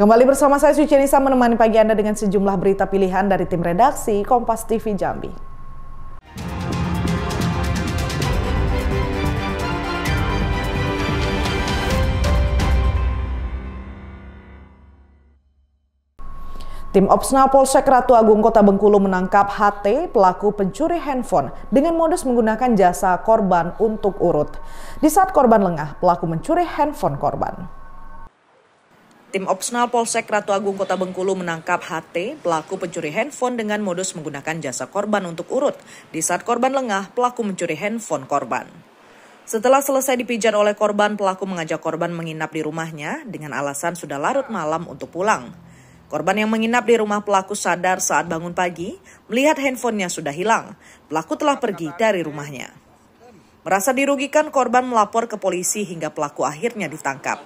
Kembali bersama saya Suci Nisa menemani pagi Anda dengan sejumlah berita pilihan dari tim redaksi Kompas TV Jambi. Tim Opsnal Polsek Ratu Agung Kota Bengkulu menangkap HT, pelaku pencuri handphone, dengan modus menggunakan jasa korban untuk urut. Di saat korban lengah, pelaku mencuri handphone korban. Tim Opsnal Polsek Ratu Agung Kota Bengkulu menangkap HT, pelaku pencuri handphone dengan modus menggunakan jasa korban untuk urut. Di saat korban lengah, pelaku mencuri handphone korban. Setelah selesai dipijat oleh korban, pelaku mengajak korban menginap di rumahnya dengan alasan sudah larut malam untuk pulang. Korban yang menginap di rumah pelaku sadar saat bangun pagi, melihat handphonenya sudah hilang. Pelaku telah pergi dari rumahnya. Merasa dirugikan, korban melapor ke polisi hingga pelaku akhirnya ditangkap.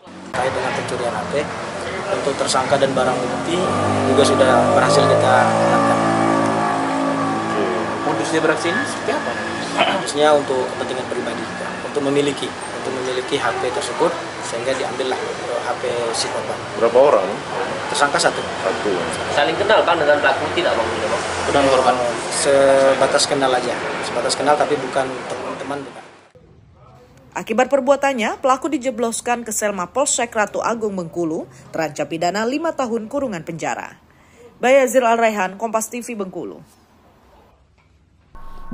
Terkait dengan pencurian HP, untuk tersangka dan barang bukti juga sudah berhasil kita tangkap. Modusnya beraksi ini seperti apa? Modusnya untuk kepentingan pribadi, untuk memiliki HP tersebut sehingga diambillah HP si korban. Berapa orang? Tersangka satu. Saling kenal kan dengan pelaku tidak bang? Dengan korban sebatas kenal aja, sebatas kenal tapi bukan teman-teman bukan. Akibat perbuatannya, pelaku dijebloskan ke sel Mapolsek Ratu Agung Bengkulu, terancam pidana 5 tahun kurungan penjara. Bayazir Al-Raihan, Kompas TV Bengkulu.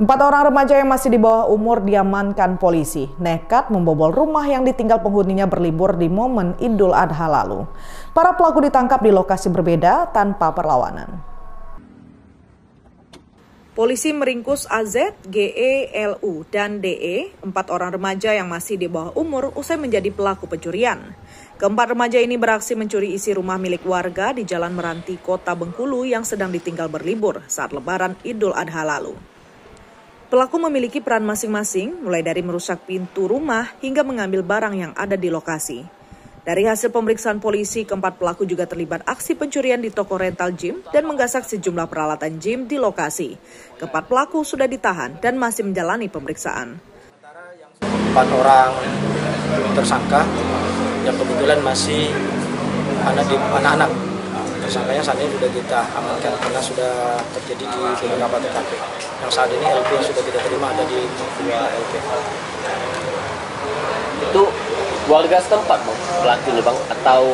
4 orang remaja yang masih di bawah umur diamankan polisi, nekat membobol rumah yang ditinggal penghuninya berlibur di momen Idul Adha lalu. Para pelaku ditangkap di lokasi berbeda tanpa perlawanan. Polisi meringkus AZ, GE, LU, dan DE, 4 orang remaja yang masih di bawah umur usai menjadi pelaku pencurian. Keempat remaja ini beraksi mencuri isi rumah milik warga di Jalan Meranti, Kota Bengkulu yang sedang ditinggal berlibur saat Lebaran Idul Adha lalu. Pelaku memiliki peran masing-masing, mulai dari merusak pintu rumah hingga mengambil barang yang ada di lokasi. Dari hasil pemeriksaan polisi, keempat pelaku juga terlibat aksi pencurian di toko rental gym dan menggasak sejumlah peralatan gym di lokasi. Keempat pelaku sudah ditahan dan masih menjalani pemeriksaan. 4 orang tersangka yang kebetulan masih anak-anak. Tersangkanya saat ini sudah kita amankan karena sudah terjadi di beberapa TKP. Yang saat ini LP yang sudah kita terima ada di 2 LP. Itu warga setempat bang, pelakunya bang, atau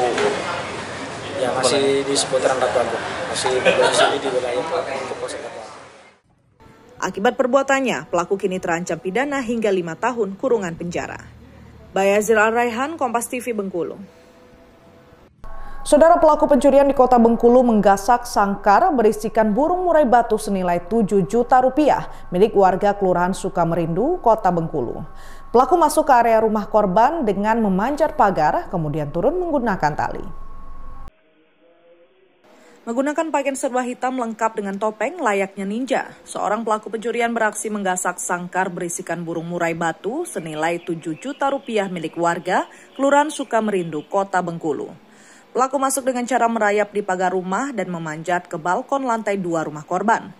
ya masih di seputaran Ratu Agung, masih berdomisili di wilayah untuk Polsek Ratu Agung. Akibat perbuatannya, pelaku kini terancam pidana hingga 5 tahun kurungan penjara. Bayazir Al-Raihan, Kompas TV Bengkulu. Saudara, pelaku pencurian di Kota Bengkulu menggasak sangkar berisikan burung murai batu senilai 7 juta rupiah milik warga Kelurahan Sukamerindu, Kota Bengkulu. Pelaku masuk ke area rumah korban dengan memanjat pagar, kemudian turun menggunakan tali. Menggunakan pakaian serba hitam lengkap dengan topeng layaknya ninja, seorang pelaku pencurian beraksi menggasak sangkar berisikan burung murai batu senilai 7 juta rupiah milik warga Kelurahan Sukamerindu, Kota Bengkulu. Pelaku masuk dengan cara merayap di pagar rumah dan memanjat ke balkon lantai 2 rumah korban.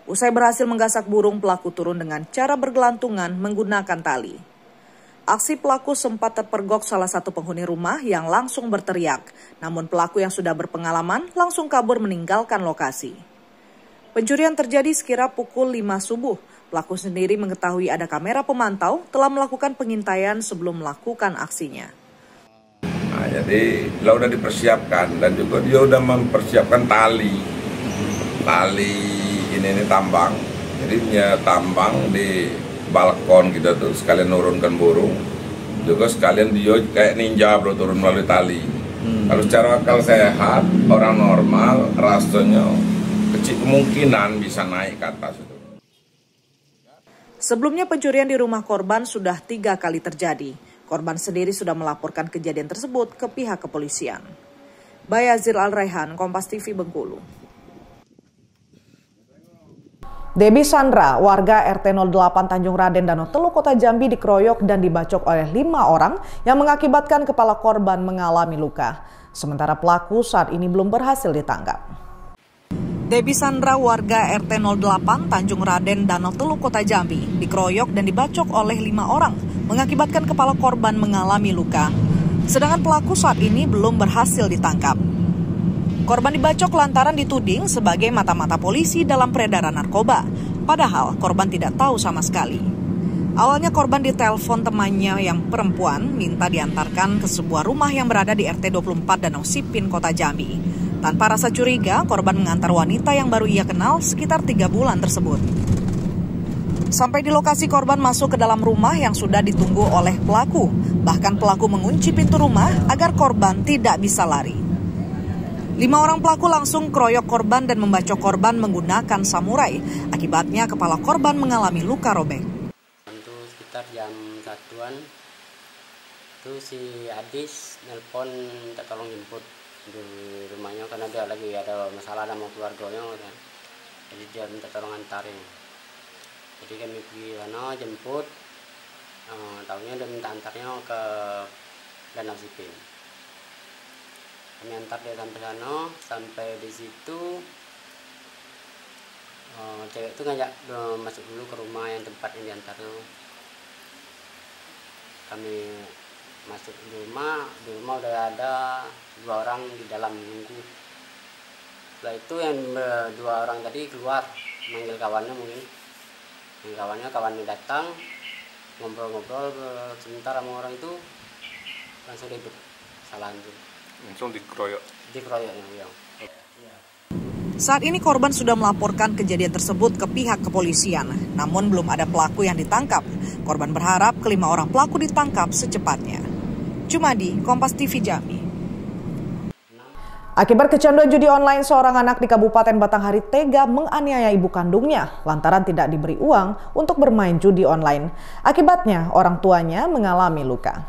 Usai berhasil menggasak burung, pelaku turun dengan cara bergelantungan menggunakan tali. Aksi pelaku sempat terpergok salah satu penghuni rumah yang langsung berteriak. Namun pelaku yang sudah berpengalaman langsung kabur meninggalkan lokasi. Pencurian terjadi sekira pukul 5 subuh. Pelaku sendiri mengetahui ada kamera pemantau telah melakukan pengintaian sebelum melakukan aksinya. Nah, jadi udah dipersiapkan dan juga dia udah mempersiapkan tali ini tambang, jadi punya tambang di balkon gitu tuh, sekalian nurunkan burung, juga sekalian dia kayak ninja bro turun melalui tali. Kalau secara akal sehat orang normal rasanya kecil kemungkinan bisa naik ke atas itu. Sebelumnya pencurian di rumah korban sudah 3 kali terjadi. Korban sendiri sudah melaporkan kejadian tersebut ke pihak kepolisian. Bayazir Al-Raihan, Kompas TV Bengkulu. Debbie Sandra, warga RT 08 Tanjung Raden Danau Teluk Kota Jambi dikeroyok dan dibacok oleh 5 orang yang mengakibatkan kepala korban mengalami luka. Sementara pelaku saat ini belum berhasil ditangkap. Debbie Sandra, warga RT 08 Tanjung Raden Danau Teluk Kota Jambi dikeroyok dan dibacok oleh 5 orang, mengakibatkan kepala korban mengalami luka. Sedangkan pelaku saat ini belum berhasil ditangkap. Korban dibacok lantaran dituding sebagai mata-mata polisi dalam peredaran narkoba, padahal korban tidak tahu sama sekali. Awalnya korban ditelepon temannya yang perempuan minta diantarkan ke sebuah rumah yang berada di RT 24 Danau Sipin, Kota Jambi. Tanpa rasa curiga, korban mengantar wanita yang baru ia kenal sekitar 3 bulan tersebut. Sampai di lokasi, korban masuk ke dalam rumah yang sudah ditunggu oleh pelaku. Bahkan pelaku mengunci pintu rumah agar korban tidak bisa lari. 5 orang pelaku langsung keroyok korban dan membacok korban menggunakan samurai. Akibatnya kepala korban mengalami luka robek. Itu sekitar jam 1-an, itu si Adis nelpon minta tolong jemput di rumahnya karena dia lagi ada masalah sama keluarganya kan. Jadi dia minta tolong antarin. Jadi kami pergi sana jemput, tahunya dia minta antarnya ke Danau Sipin. Kami antar dia sampai sana, sampai di situ cewek itu ngajak masuk dulu ke rumah yang tempat yang diantar tuh. Kami masuk di rumah udah ada 2 orang di dalam nunggu. Setelah itu yang 2 orang tadi keluar manggil kawannya mungkin. Kawannya datang ngobrol-ngobrol sebentar sama orang itu langsung ribut salah itu. Langsung dikeroyok Ya. Saat ini korban sudah melaporkan kejadian tersebut ke pihak kepolisian, namun belum ada pelaku yang ditangkap. Korban berharap ke-5 orang pelaku ditangkap secepatnya. Jumadi, Kompas TV Jambi. Akibat kecanduan judi online, seorang anak di Kabupaten Batanghari tega menganiaya ibu kandungnya lantaran tidak diberi uang untuk bermain judi online. Akibatnya, orang tuanya mengalami luka.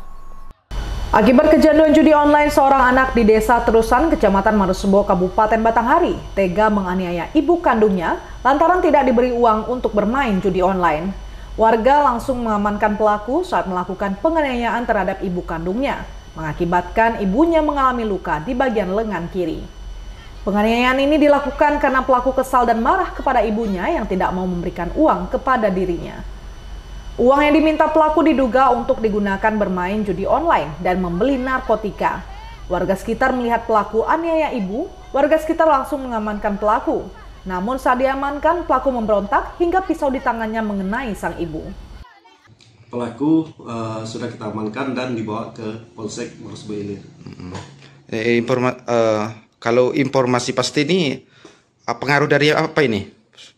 Akibat kecanduan judi online, seorang anak di Desa Terusan, Kecamatan Marosebo, Kabupaten Batanghari tega menganiaya ibu kandungnya lantaran tidak diberi uang untuk bermain judi online. Warga langsung mengamankan pelaku saat melakukan penganiayaan terhadap ibu kandungnya, mengakibatkan ibunya mengalami luka di bagian lengan kiri. Penganiayaan ini dilakukan karena pelaku kesal dan marah kepada ibunya yang tidak mau memberikan uang kepada dirinya. Uang yang diminta pelaku diduga untuk digunakan bermain judi online dan membeli narkotika. Warga sekitar melihat pelaku aniaya ibu, warga sekitar langsung mengamankan pelaku. Namun saat diamankan, pelaku memberontak hingga pisau di tangannya mengenai sang ibu. Pelaku sudah kita amankan dan dibawa ke Polsek Marosebo Ilir. Kalau informasi pasti ini pengaruh dari apa ini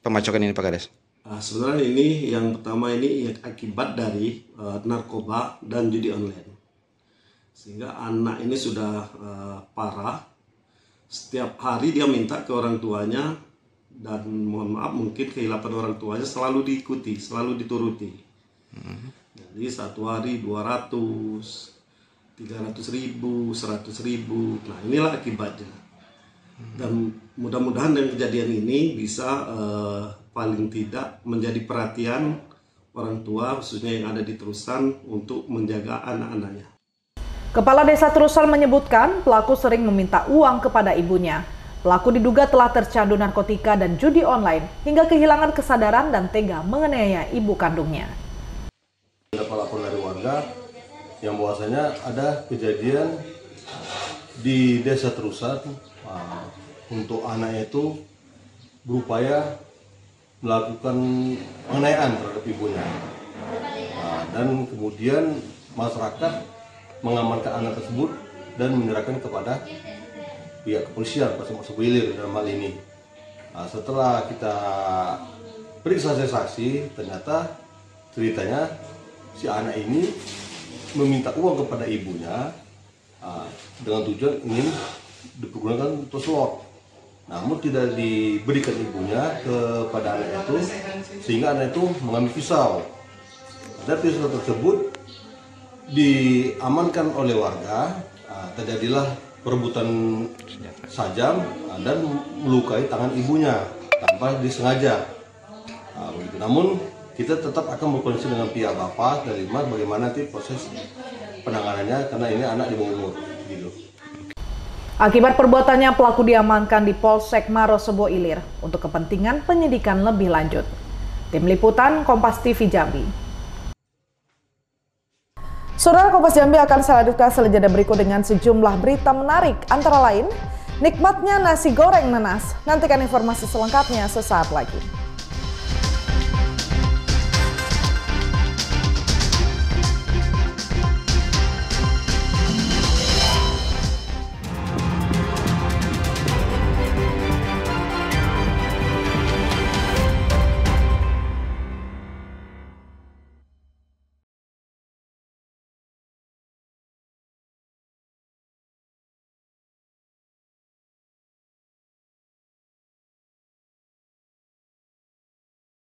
pemacokan ini Pak Kades? Sebenarnya ini yang pertama ini akibat dari narkoba dan judi online. Sehingga anak ini sudah parah. Setiap hari dia minta ke orang tuanya dan mohon maaf mungkin kehilapan orang tuanya selalu diikuti, selalu dituruti. Jadi satu hari 200, 300 ribu, 100 ribu. Nah inilah akibatnya. Dan mudah-mudahan dengan kejadian ini bisa paling tidak menjadi perhatian orang tua khususnya yang ada di Terusan untuk menjaga anak-anaknya. Kepala Desa Terusan menyebutkan pelaku sering meminta uang kepada ibunya. Pelaku diduga telah tercandu narkotika dan judi online hingga kehilangan kesadaran dan tega menganiaya ibu kandungnya. Dapat laporan dari warga yang bahwasanya ada kejadian di Desa Terusan untuk anaknya itu berupaya melakukan penganiayaan terhadap ibunya. Dan kemudian masyarakat mengamankan anak tersebut dan menyerahkan kepada pihak kepolisian Polsek Marosebo Ilir dalam hal ini. Setelah kita periksa saksi, ternyata ceritanya si anak ini meminta uang kepada ibunya dengan tujuan ingin dipergunakan untuk slot. Namun tidak diberikan ibunya kepada anak itu, sehingga anak itu mengambil pisau. Dan pisau tersebut diamankan oleh warga, terjadilah perebutan sajam dan melukai tangan ibunya tanpa disengaja. Namun kita tetap akan berkoordinasi dengan pihak bapak dan imas bagaimana nanti proses penanganannya karena ini anak di bawah umur. Gitu. Akibat perbuatannya, pelaku diamankan di Polsek Marosebo Ilir untuk kepentingan penyidikan lebih lanjut. Tim Liputan Kompas TV Jambi. Saudara, Kompas Jambi akan selanjutnya selanjutnya berikut dengan sejumlah berita menarik, antara lain nikmatnya nasi goreng nanas. Nantikan informasi selengkapnya sesaat lagi.